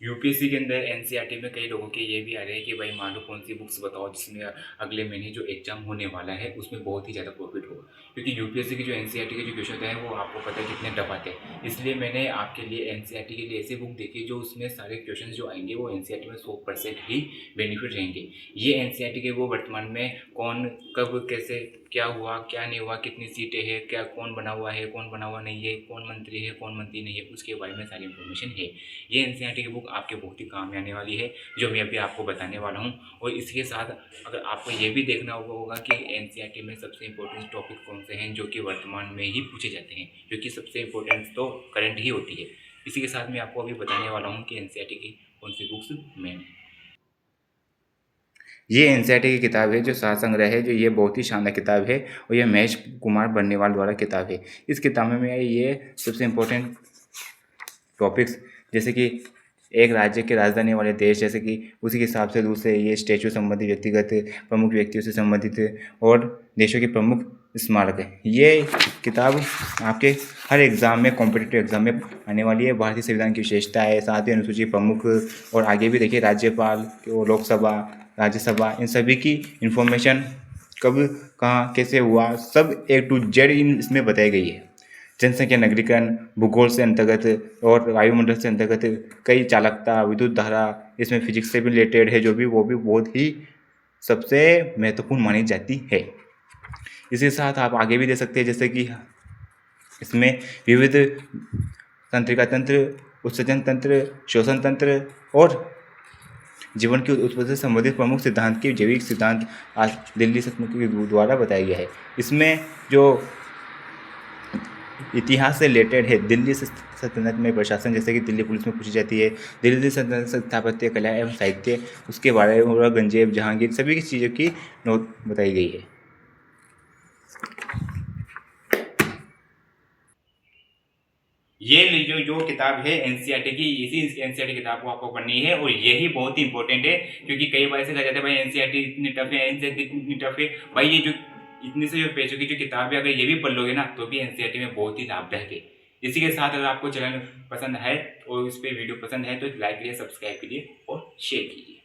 UPSC के अंदर NCERT में कई लोगों के ये भी आ रहे हैं कि भाई मान लो कौन सी बुक्स बताओ जिसमें अगले महीने जो एग्जाम होने वाला है उसमें बहुत ही ज़्यादा प्रॉफिट होगा, क्योंकि यूपीएससी की जो एनसीईआरटी के जो क्वेश्चन होते हैं वो आपको पता है कितने टफ आते हैं। इसलिए मैंने आपके लिए एनसीईआरटी के लिए ऐसी बुक देखी जो उसमें सारे क्वेश्चन जो आएंगे वो एनसीईआरटी में 100% ही बेनिफिट रहेंगे। ये एनसीईआरटी के वो वर्तमान में कौन कब कैसे क्या हुआ क्या नहीं हुआ, कितनी सीटें हैं, क्या कौन बना हुआ है कौन बना हुआ नहीं है, कौन मंत्री है कौन मंत्री नहीं है, उसके बारे में सारी इन्फॉर्मेशन है। ये एनसीईआरटी की बुक आपके बहुत ही काम में आने वाली है, जो मैं अभी आपको बताने वाला हूँ। और इसके साथ अगर आपको ये भी देखना होगा कि एनसीईआरटी में सबसे इंपॉर्टेंट टॉपिक कौन से हैं जो कि वर्तमान में ही पूछे जाते हैं, क्योंकि सबसे इंपॉर्टेंट तो करंट ही होती है। इसी के साथ मैं आपको अभी बताने वाला हूँ कि एनसीईआरटी की कौन सी बुक्स मेन। ये एनसीईआरटी की किताब है जो सार संग्रह है, जो ये बहुत ही शानदार किताब है और ये महेश कुमार बन्नेवाल द्वारा किताब है। इस किताब में ये सबसे इम्पोर्टेंट टॉपिक्स जैसे कि एक राज्य के राजधानी वाले देश, जैसे कि उसी के हिसाब से दूसरे ये स्टैचू संबंधित व्यक्तिगत प्रमुख व्यक्तियों से संबंधित और देशों के प्रमुख स्मारक है। ये किताब आपके हर एग्ज़ाम में, कॉम्पिटिटिव एग्ज़ाम में आने वाली है। भारतीय संविधान की विशेषताएं, साथ ही अनुसूचित प्रमुख और आगे भी देखिए राज्यपाल और लोकसभा, राज्यसभा, इन सभी की इन्फॉर्मेशन कब कहाँ कैसे हुआ सब A to Z इसमें बताई गई है। जनसंख्या, नगरीकरण, भूगोल से अंतर्गत और वायुमंडल से अंतर्गत कई चालकता, विद्युत धारा, इसमें फिजिक्स से भी रिलेटेड है, जो भी वो भी बहुत ही सबसे महत्वपूर्ण मानी जाती है। इसके साथ आप आगे भी दे सकते हैं, जैसे कि इसमें विविध तंत्रिका तंत्र, उत्सर्जन तंत्र, श्वसन तंत्र और जीवन की उत्पत्ति से संबंधित प्रमुख सिद्धांत के जैविक सिद्धांत आज दिल्ली सल्तनत के द्वारा बताया गया है। इसमें जो इतिहास से रिलेटेड है, दिल्ली सल्तनत में प्रशासन, जैसे कि दिल्ली पुलिस में पूछी जाती है, दिल्ली सल्तनत स्थापत्य कला एवं साहित्य, उसके बारे में औरंगजेब, जहांगीर, सभी की चीज़ों की नोट बताई गई है। ये जो किताब है एनसीईआरटी की, इसी एनसीईआरटी किताब को आपको पढ़नी है और यही बहुत ही इंपॉर्टेंट है, क्योंकि कई बार ऐसे कहा जाता है भाई एनसीईआरटी इतनी टफ है, एनसीईआरटी इतनी टफ है। भाई ये जो इतने से जो पेजों की जो किताब है, अगर ये भी पढ़ लोगे ना तो भी एनसीईआरटी में बहुत ही लाभदायक है। इसी के साथ अगर आपको चैनल पसंद है और इस पर वीडियो पसंद है तो लाइक करिए, सब्सक्राइब करिए और शेयर कीजिए।